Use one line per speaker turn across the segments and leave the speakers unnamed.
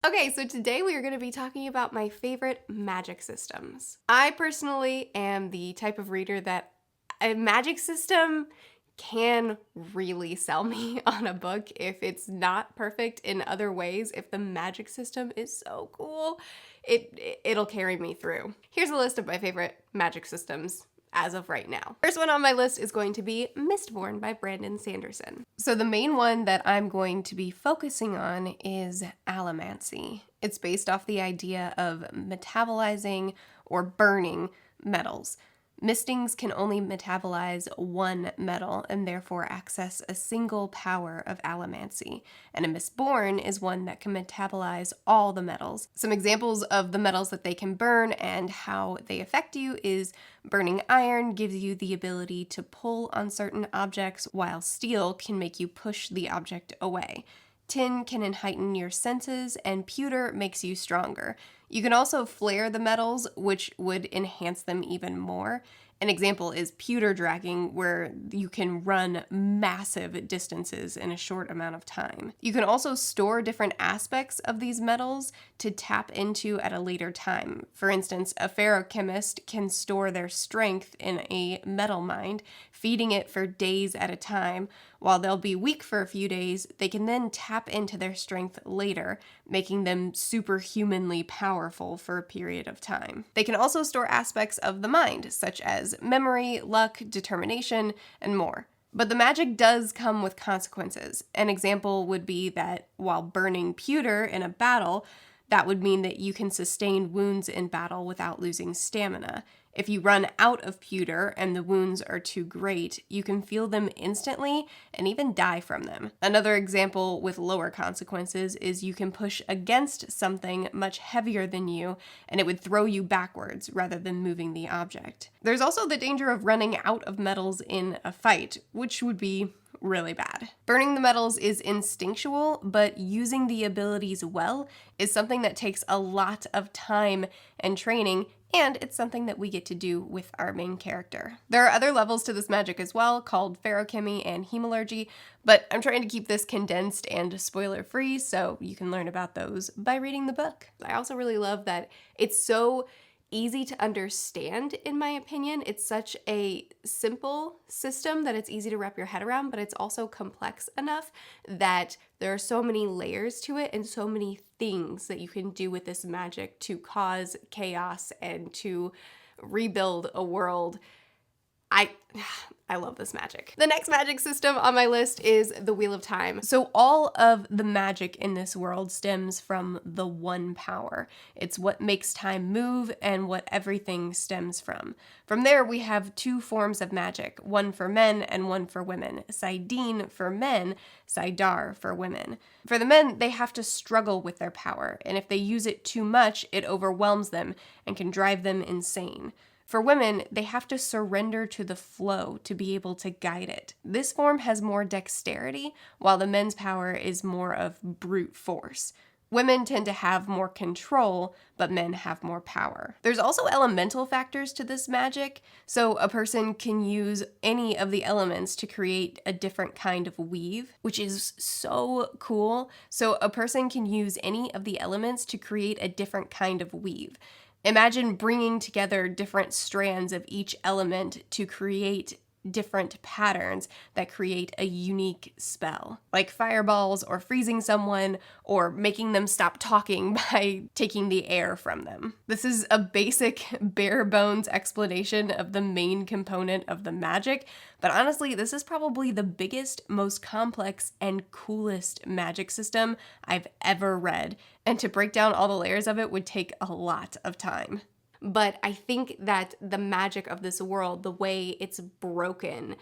Okay, so today we are going to be talking about my favorite magic systems. I personally am the type of reader that a magic system can really sell me on a book if it's not perfect in other ways. If the magic system is so cool, it'll carry me through. Here's a list of my favorite magic systems as of right now. First one on my list is going to be Mistborn by Brandon Sanderson. So the main one that I'm going to be focusing on is allomancy. It's based off the idea of metabolizing or burning metals. Mistings can only metabolize one metal and therefore access a single power of allomancy, and a Mistborn is one that can metabolize all the metals. Some examples of the metals that they can burn and how they affect you is burning iron gives you the ability to pull on certain objects, while steel can make you push the object away. Tin can heighten your senses, and pewter makes you stronger. You can also flare the metals, which would enhance them even more. An example is pewter dragging, where you can run massive distances in a short amount of time. You can also store different aspects of these metals to tap into at a later time. For instance, a ferrochemist can store their strength in a metal mine, feeding it for days at a time. While they'll be weak for a few days, they can then tap into their strength later, making them superhumanly powerful for a period of time. They can also store aspects of the mind, such as memory, luck, determination, and more. But the magic does come with consequences. An example would be that while burning pewter in a battle, that would mean that you can sustain wounds in battle without losing stamina. If you run out of pewter and the wounds are too great, you can feel them instantly and even die from them. Another example with lower consequences is you can push against something much heavier than you and it would throw you backwards rather than moving the object. There's also the danger of running out of metals in a fight, which would be really bad. Burning the metals is instinctual, but using the abilities well is something that takes a lot of time and training, and it's something that we get to do with our main character. There are other levels to this magic as well, called feruchemy and hemalurgy, but I'm trying to keep this condensed and spoiler-free, so you can learn about those by reading the book. I also really love that it's so easy to understand, in my opinion. It's such a simple system that it's easy to wrap your head around, but it's also complex enough that there are so many layers to it and so many things that you can do with this magic to cause chaos and to rebuild a world. I love this magic. The next magic system on my list is the Wheel of Time. So all of the magic in this world stems from the one power. It's what makes time move and what everything stems from. From there, we have two forms of magic, one for men and one for women. saidin for men, saidar for women. For the men, they have to struggle with their power, and if they use it too much, it overwhelms them and can drive them insane. For women, they have to surrender to the flow to be able to guide it. This form has more dexterity, while the men's power is more of brute force. Women tend to have more control, but men have more power. There's also elemental factors to this magic, so a person can use any of the elements to create a different kind of weave, which is so cool. So a person can use any of the elements to create a different kind of weave. Imagine bringing together different strands of each element to create different patterns that create a unique spell, like fireballs or freezing someone or making them stop talking by taking the air from them. This is a basic bare bones explanation of the main component of the magic, but honestly, this is probably the biggest, most complex, and coolest magic system I've ever read, and to break down all the layers of it would take a lot of time. But I think that the magic of this world, the way it's broken,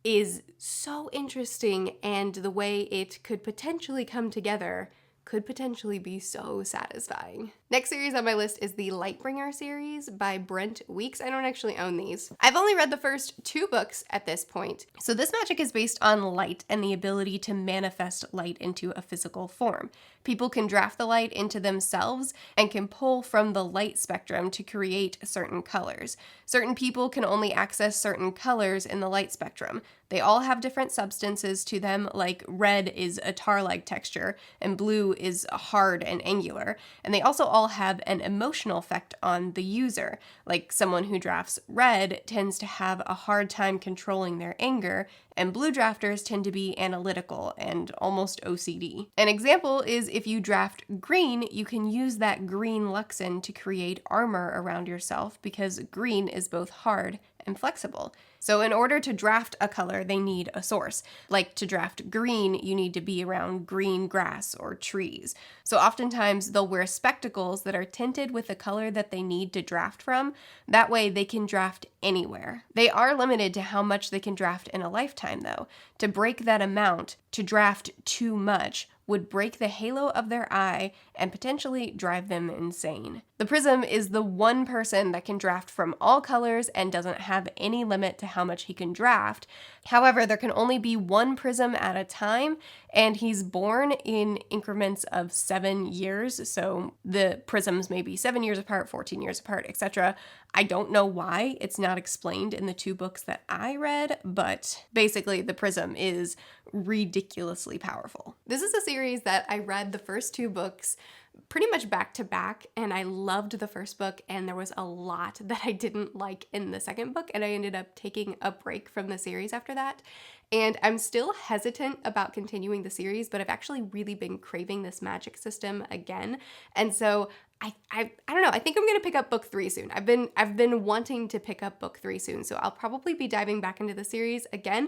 is so interesting, and the way it could potentially come together could potentially be so satisfying. Next series on my list is the Lightbringer series by Brent Weeks. I don't actually own these. I've only read the first 2 books at this point. So this magic is based on light and the ability to manifest light into a physical form. People can draft the light into themselves and can pull from the light spectrum to create certain colors. Certain people can only access certain colors in the light spectrum. They all have different substances to them, like red is a tar-like texture and blue is hard and angular. And they also all have an emotional effect on the user. Like someone who drafts red tends to have a hard time controlling their anger, and blue drafters tend to be analytical and almost OCD. An example is if you draft green, you can use that green Luxin to create armor around yourself because green is both hard and flexible. So in order to draft a color, they need a source. Like to draft green, you need to be around green grass or trees. So oftentimes they'll wear spectacles that are tinted with the color that they need to draft from. That way they can draft anywhere. They are limited to how much they can draft in a lifetime though. To break that amount, to draft too much, would break the halo of their eye and potentially drive them insane. The Prism is the one person that can draft from all colors and doesn't have any limit to how much he can draft. However, there can only be one Prism at a time, and he's born in increments of 7 years, so the Prisms may be 7 years apart, 14 years apart, etc. I don't know why it's not explained in the 2 books that I read, but basically the Prism is ridiculously powerful. This is a series that I read the first 2 books pretty much back to back, and I loved the first book, and there was a lot that I didn't like in the second book, and I ended up taking a break from the series after that. And I'm still hesitant about continuing the series, but I've actually really been craving this magic system again. And so I don't know, I think I'm gonna pick up book 3 soon. I've been wanting to pick up book 3 soon, so I'll probably be diving back into the series again,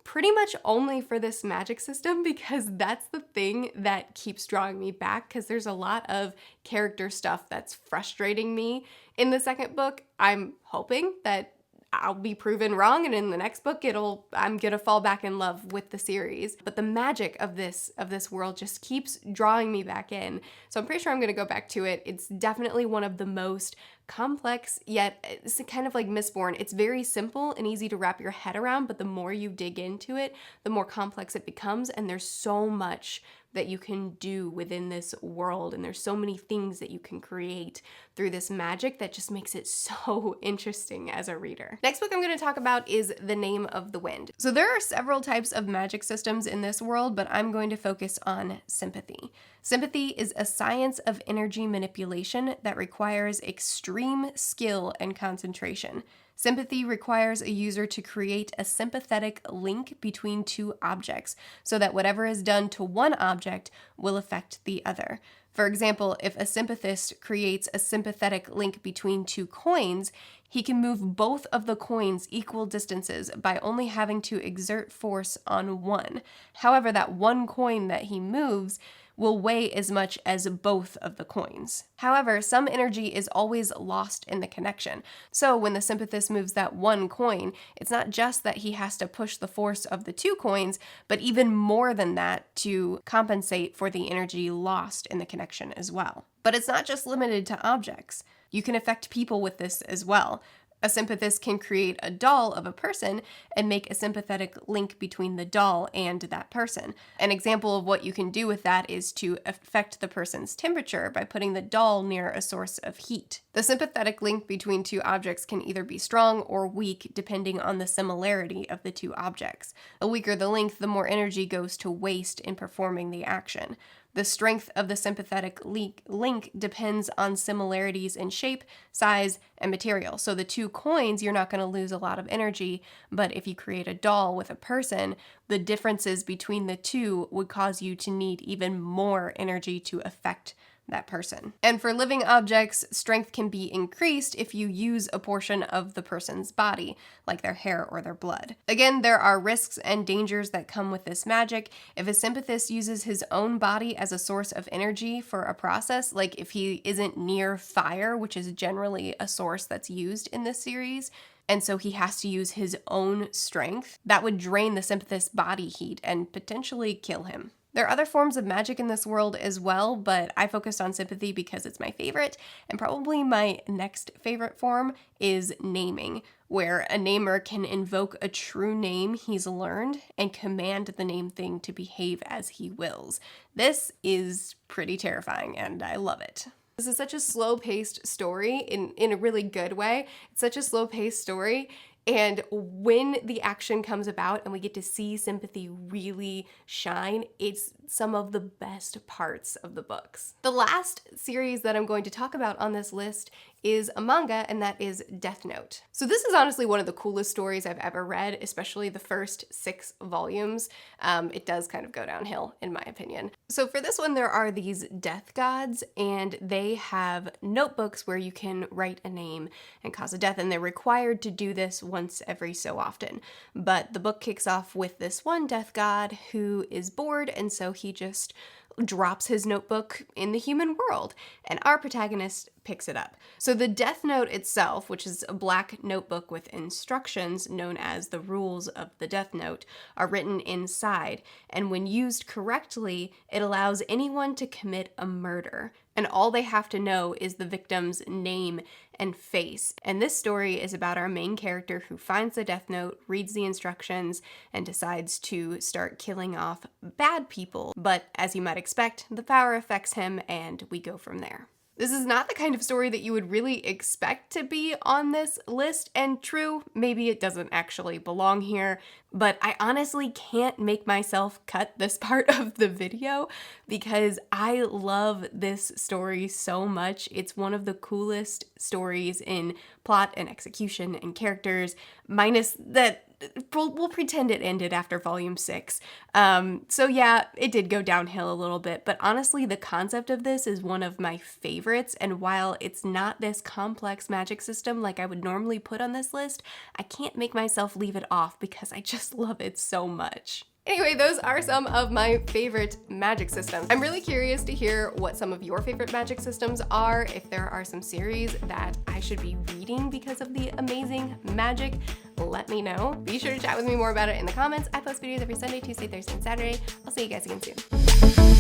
pretty much only for this magic system, because that's the thing that keeps drawing me back, because there's a lot of character stuff that's frustrating me in the second book. I'm hoping that I'll be proven wrong, and in the next book I'm gonna fall back in love with the series. But the magic of this world just keeps drawing me back in. So I'm pretty sure I'm gonna go back to it. It's definitely one of the most complex, yet it's kind of like Mistborn. It's very simple and easy to wrap your head around, but the more you dig into it, the more complex it becomes, and there's so much that you can do within this world, and there's so many things that you can create through this magic that just makes it so interesting as a reader. Next book I'm going to talk about is The Name of the Wind. So there are several types of magic systems in this world, but I'm going to focus on sympathy. Sympathy is a science of energy manipulation that requires extreme skill and concentration. Sympathy requires a user to create a sympathetic link between 2 objects so that whatever is done to one object will affect the other. For example, if a sympathist creates a sympathetic link between 2 coins, he can move both of the coins equal distances by only having to exert force on one. However, that one coin that he moves will weigh as much as both of the coins. However, some energy is always lost in the connection. So when the sympathist moves that one coin, it's not just that he has to push the force of the 2 coins, but even more than that to compensate for the energy lost in the connection as well. But it's not just limited to objects. You can affect people with this as well. A sympathist can create a doll of a person and make a sympathetic link between the doll and that person. An example of what you can do with that is to affect the person's temperature by putting the doll near a source of heat. The sympathetic link between 2 objects can either be strong or weak depending on the similarity of the 2 objects. The weaker the link, the more energy goes to waste in performing the action. The strength of the sympathetic link depends on similarities in shape, size, and material. So the 2 coins, you're not going to lose a lot of energy, but if you create a doll with a person, the differences between the 2 would cause you to need even more energy to affect that person. And for living objects, strength can be increased if you use a portion of the person's body, like their hair or their blood. Again, there are risks and dangers that come with this magic. If a sympathist uses his own body as a source of energy for a process, like if he isn't near fire, which is generally a source that's used in this series, and so he has to use his own strength, that would drain the sympathist's body heat and potentially kill him. There are other forms of magic in this world as well, but I focused on sympathy because it's my favorite, and probably my next favorite form is naming, where a namer can invoke a true name he's learned and command the named thing to behave as he wills. This is pretty terrifying, and I love it. This is such a slow-paced story in a really good way. It's such a slow-paced story. And when the action comes about and we get to see Sympathy really shine, it's some of the best parts of the books. The last series that I'm going to talk about on this list is a manga, and that is Death Note. So this is honestly one of the coolest stories I've ever read, especially the first 6 volumes. It does kind of go downhill, in my opinion. So for this one, there are these death gods, and they have notebooks where you can write a name and cause a death, and they're required to do this once every so often. But the book kicks off with this one death god who is bored, and so he just drops his notebook in the human world, and our protagonist picks it up. So the Death Note itself, which is a black notebook with instructions known as the rules of the Death Note, are written inside, and when used correctly, it allows anyone to commit a murder, and all they have to know is the victim's name and face. And this story is about our main character who finds the Death Note, reads the instructions, and decides to start killing off bad people. But as you might expect, the power affects him, and we go from there. This is not the kind of story that you would really expect to be on this list, and true, maybe it doesn't actually belong here, but I honestly can't make myself cut this part of the video because I love this story so much. It's one of the coolest stories in plot and execution and characters, minus that we'll pretend it ended after volume 6. So yeah, it did go downhill a little bit, but honestly, the concept of this is one of my favorites, and while it's not this complex magic system like I would normally put on this list, I can't make myself leave it off because I just love it so much. Anyway, those are some of my favorite magic systems. I'm really curious to hear what some of your favorite magic systems are, if there are some series that I should be reading because of the amazing magic, let me know. Be sure to chat with me more about it in the comments. I post videos every Sunday, Tuesday, Thursday, and Saturday. I'll see you guys again soon.